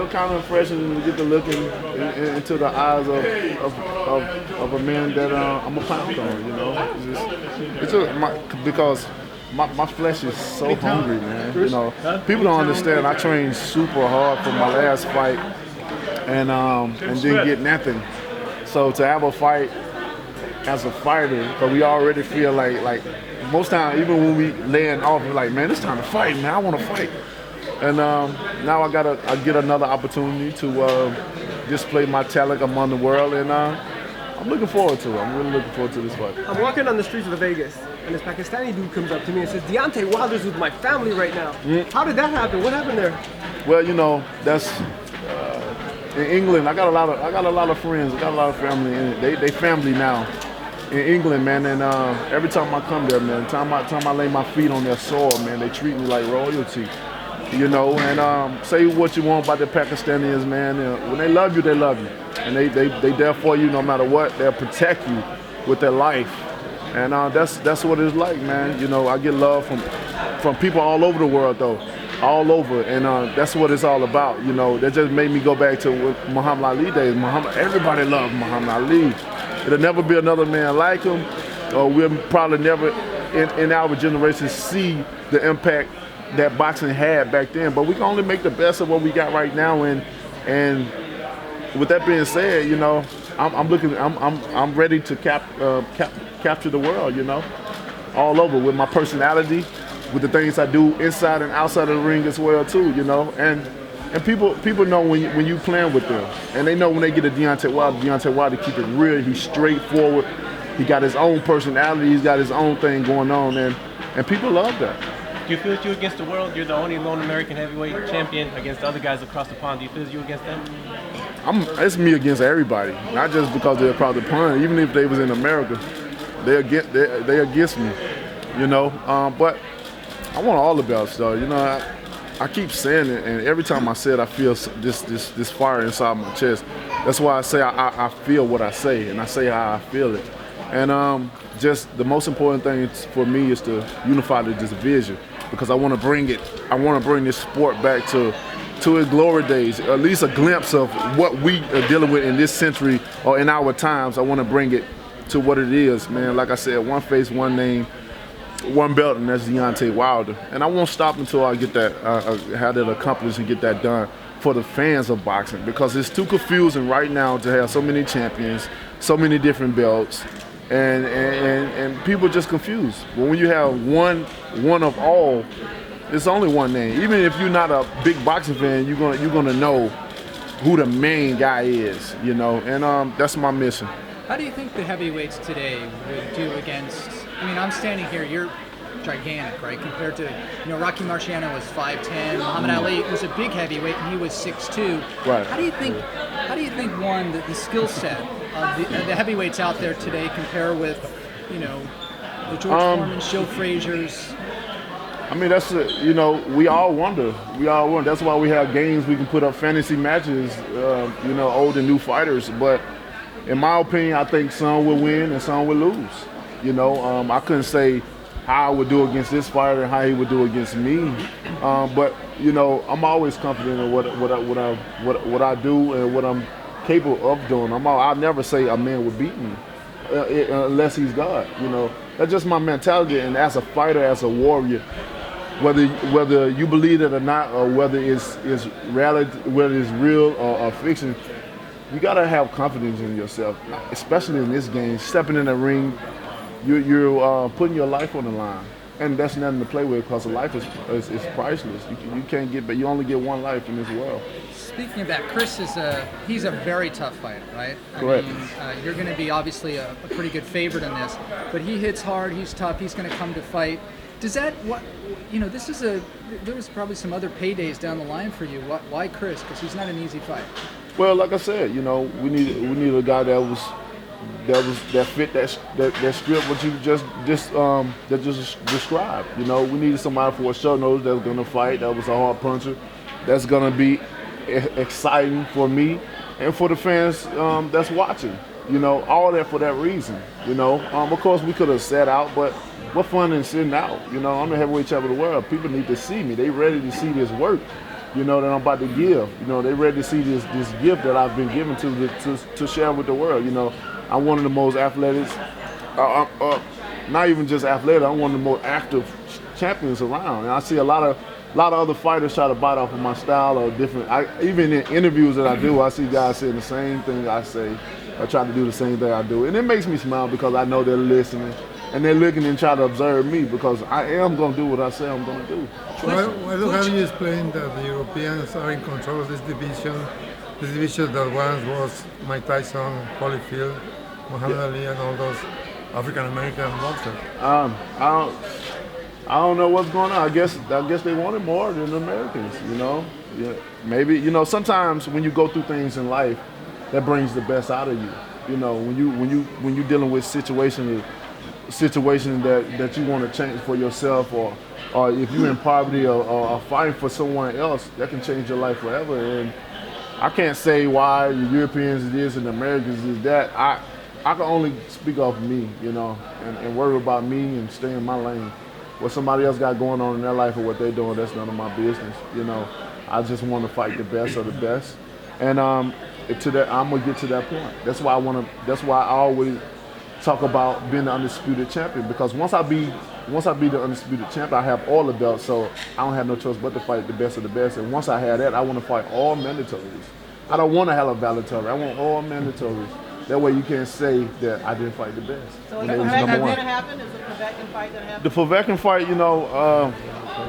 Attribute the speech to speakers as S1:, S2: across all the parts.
S1: kind of refreshing to get to look into the eyes of a man that I'm a pound on. Because my flesh is so hungry, man. People don't understand. I trained super hard for my last fight, and didn't get nothing. So to have a fight as a fighter, because we already feel like most times, even when we laying off, we're like, man, it's time to fight, man. I want to fight. And now I get another opportunity to display my talent among the world, and I'm looking forward to it. I'm really looking forward to this fight.
S2: I'm walking on the streets of Vegas, and this Pakistani dude comes up to me and says, Deontay Wilder's with my family right now. How did that happen? What happened there?
S1: Well, that's in England. I got a lot of friends. I got a lot of family in it. They family now in England, man. And every time I come there, man, time I lay my feet on their soil, man, they treat me like royalty. And say what you want about the Pakistanis, man. When they love you, they love you, and they there for you no matter what. They'll protect you with their life, and that's what it's like, man. I get love from people all over the world, though, all over, and that's what it's all about. That just made me go back to Muhammad Ali days. Everybody loved Muhammad Ali. There'll never be another man like him, or we'll probably never in our generation see the impact that boxing had back then, but we can only make the best of what we got right now. And with that being said, I'm ready to capture the world, all over with my personality, with the things I do inside and outside of the ring as well too, And people know when you playing with them, and they know when they get a Deontay Wilder keep it real. He's straightforward. He got his own personality. He's got his own thing going on, and people love that.
S3: Do you feel that you're against the world? You're the only lone American heavyweight champion against the other guys across the pond. Do you feel that you're against them?
S1: It's me against everybody, not just because they're across the pond. Even if they was in America, they're against me, But I want all the belts, though. I keep saying it, and every time I say it, I feel this fire inside my chest. That's why I say I feel what I say, and I say how I feel it. And just the most important thing for me is to unify this division, because I want to bring this sport back to its glory days, at least a glimpse of what we are dealing with in this century or in our times. I want to bring it to what it is, man. Like I said, one face, one name, one belt, and that's Deontay Wilder. And I won't stop until I get that, have that accomplished and get that done for the fans of boxing, because it's too confusing right now to have so many champions, so many different belts, and people just confused. But when you have one of all, it's only one name. Even if you're not a big boxing fan, you're gonna know who the main guy is, And that's my mission.
S4: How do you think the heavyweights today would do against? I mean, I'm standing here. You're gigantic, right? Compared to, Rocky Marciano was 5'10", Muhammad Ali was a big heavyweight and he was 6'2".
S1: Right.
S4: How do you think one, the skill set of the heavyweights out there today compare with, the George Foreman, Joe Frazier's?
S1: I mean, that's we all wonder. That's why we have games. We can put up fantasy matches, old and new fighters. But in my opinion, I think some will win and some will lose. I couldn't say how I would do against this fighter and how he would do against me. But I'm always confident in what I do and what I'm capable of doing. I'll never say a man would beat me unless he's God. That's just my mentality. And as a fighter, as a warrior, whether you believe it or not, or whether it's reality, whether it's real or fiction, you gotta have confidence in yourself, especially in this game. Stepping in the ring, you're putting your life on the line, and that's nothing to play with, because life is priceless. You can't get, but you only get one life in this world.
S4: Speaking of that, Chris he's a very tough fighter, right?
S1: Correct.
S4: You're going to be obviously a pretty good favorite in this, but he hits hard. He's tough. He's going to come to fight. Does that there was probably some other paydays down the line for you. Why Chris? Because he's not an easy fight.
S1: Well, like I said, we need a guy that fit that script what you just described. We needed somebody for a short notice that was going to fight. That was a hard puncher. That's going to be exciting for me and for the fans that's watching. All that for that reason. Of course we could have sat out, but what fun in sitting out? I'm the heavyweight champion of the world. People need to see me. They ready to see this work. you know, that I'm about to give. You know, they ready to see this gift that I've been given to share with the world. You know, I'm one of the most athletic, not even just athletic, I'm one of the most active champions around. And I see a lot of other fighters try to bite off of my style or different. Even in interviews that I do, I see guys saying the same thing I say. I try to do the same thing I do. And it makes me smile because I know they're listening. And they're looking and try to observe me because I am going to do what I say I'm going to do.
S5: Why do have you explained that the Europeans are in control of this division that once was Mike Tyson, Holyfield, Muhammad Ali, and all those African-American boxers?
S1: I don't know what's going on. I guess they wanted more than the Americans, you know. Yeah, maybe, you know, sometimes when you go through things in life, that brings the best out of you. You know, when you're dealing with situations that you want to change for yourself, or if you're in poverty or fighting for someone else, that can change your life forever. And I can't say why the Europeans is this and the Americans is that. I can only speak off me, you know, and worry about me and stay in my lane. What somebody else got going on in their life or what they're doing, that's none of my business. You know, I just want to fight the best of the best, and to that I'm gonna get to that point. That's why I always talk about being the undisputed champion, because once I be the undisputed champion, I have all the belts, so I don't have no choice but to fight the best of the best. And once I have that, I want to fight all mandatories. I don't want to have a valedictory. I want all mandatories. That way you can't say that I didn't fight the best.
S6: So is the Povetkin going to happen? Is the Povetkin fight going to happen?
S1: The Povetkin fight, you know,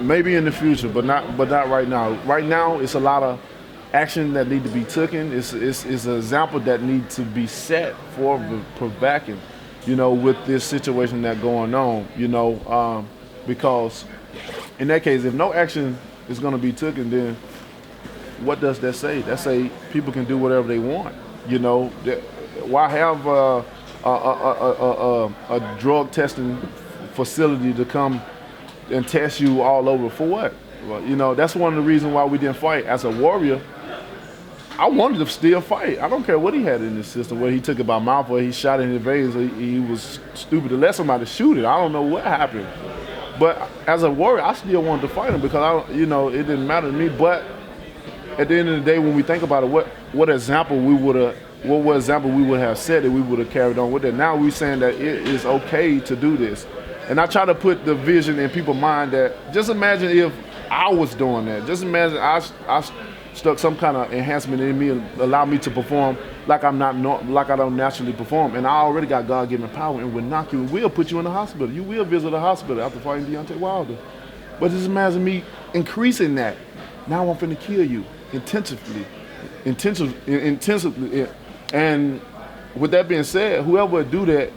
S1: maybe in the future, but not right now. Right now, it's a lot of action that need to be taken. It's an example that needs to be set for the Povetkin, you know, with this situation that's going on, you know, because in that case, if no action is going to be taken, then what does that say? That say people can do whatever they want, you know. Why have a drug testing facility to come and test you all over for what? Well, you know, that's one of the reasons why we didn't fight. As a warrior, I wanted to still fight. I don't care what he had in his system, whether he took it by mouth or he shot it in his veins, or he was stupid to let somebody shoot it. I don't know what happened. But as a warrior, I still wanted to fight him because it didn't matter to me. But at the end of the day, when we think about it, what example we would have set that we would have carried on with it. Now we're saying that it is okay to do this. And I try to put the vision in people's mind that just imagine if I was doing that. Just imagine I stuck some kind of enhancement in me and allow me to perform like I don't naturally perform. And I already got God-given power and will knock you and will put you in the hospital. You will visit a hospital after fighting Deontay Wilder. But just imagine me increasing that. Now I'm finna kill you intensively. And with that being said, whoever would do that,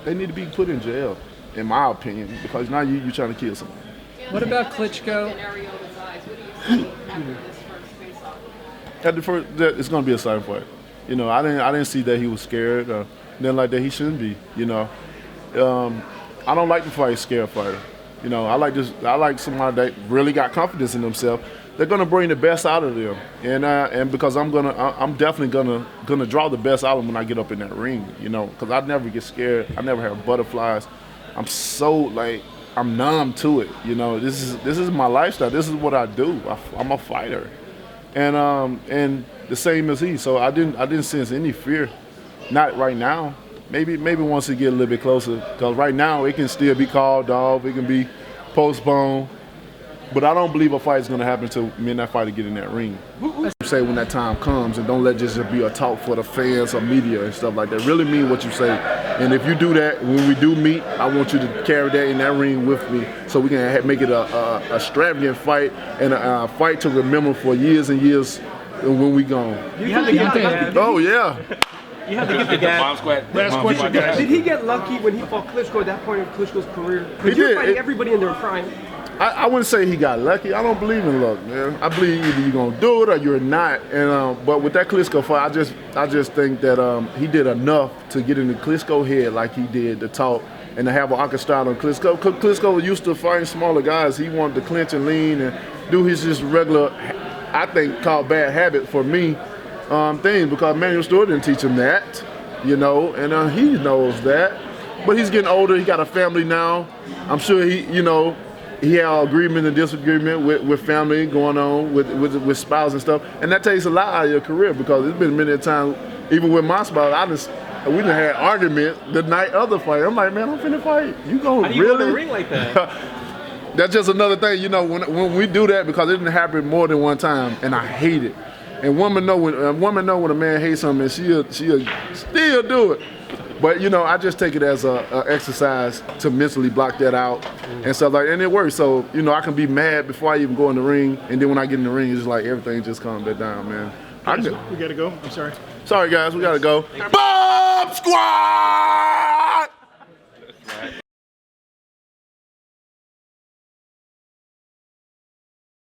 S1: they need to be put in jail, in my opinion, because now you're trying to kill somebody.
S4: What about Klitschko?
S6: In Arreola's eyes, what do you see after this first face-off?
S1: At the first, it's going to be a exciting fight. You know, I didn't see that he was scared. Then like that he shouldn't be. You know, I don't like to fight a scared fighter. You know, I like somebody that really got confidence in themselves. They're gonna bring the best out of them, and because I'm definitely gonna draw the best out of them when I get up in that ring. You know, because I never get scared. I never have butterflies. I'm so I'm numb to it. You know, this is my lifestyle. This is what I do. I'm a fighter, and the same as he. So I didn't sense any fear, not right now. Maybe once it get a little bit closer, because right now it can still be called off. It can be postponed. But I don't believe a fight is going to happen until me and that fighter get in that ring. Say when that time comes, and don't let just be a talk for the fans or media and stuff like that. Really mean what you say. And if you do that, when we do meet, I want you to carry that in that ring with me so we can make it a extravagant fight and a fight to remember for years and years when we gone. Oh, yeah.
S3: You have to get the guy.
S5: Last question, guys.
S2: Did he get lucky when he fought Klitschko at that point in Klitschko's career?
S1: He
S2: Because you're
S1: did.
S2: fighting everybody in their prime.
S1: I wouldn't say he got lucky. I don't believe in luck, man. I believe either you're gonna do it or you're not. And but with that Klitschko fight, I just think that he did enough to get in the Klitschko head like he did to talk and to have an orchestra on Klitschko. Klitschko used to fighting smaller guys. He wanted to clinch and lean and do his just regular, I think, called bad habit for me thing, because Manuel Stewart didn't teach him that, you know, and he knows that. But he's getting older. He got a family now. I'm sure he he had agreement and disagreement with family going on, with spouse and stuff, and that takes a lot out of your career because it's been many times, even with my spouse, we done had argument the night of the fight. I'm like, man, I'm finna fight. You gonna
S3: How do you
S1: really?
S3: go in the ring like that?
S1: That's just another thing, you know, when we do that, because it didn't happen more than one time, and I hate it. And women know when a man hates something, and she'll still do it. But you know, I just take it as a exercise to mentally block that out and stuff like that, and it works. So you know, I can be mad before I even go in the ring, and then when I get in the ring, it's just like everything just calms back down, man.
S7: We gotta go. I'm sorry.
S1: Sorry guys, we gotta go. Bob Squad!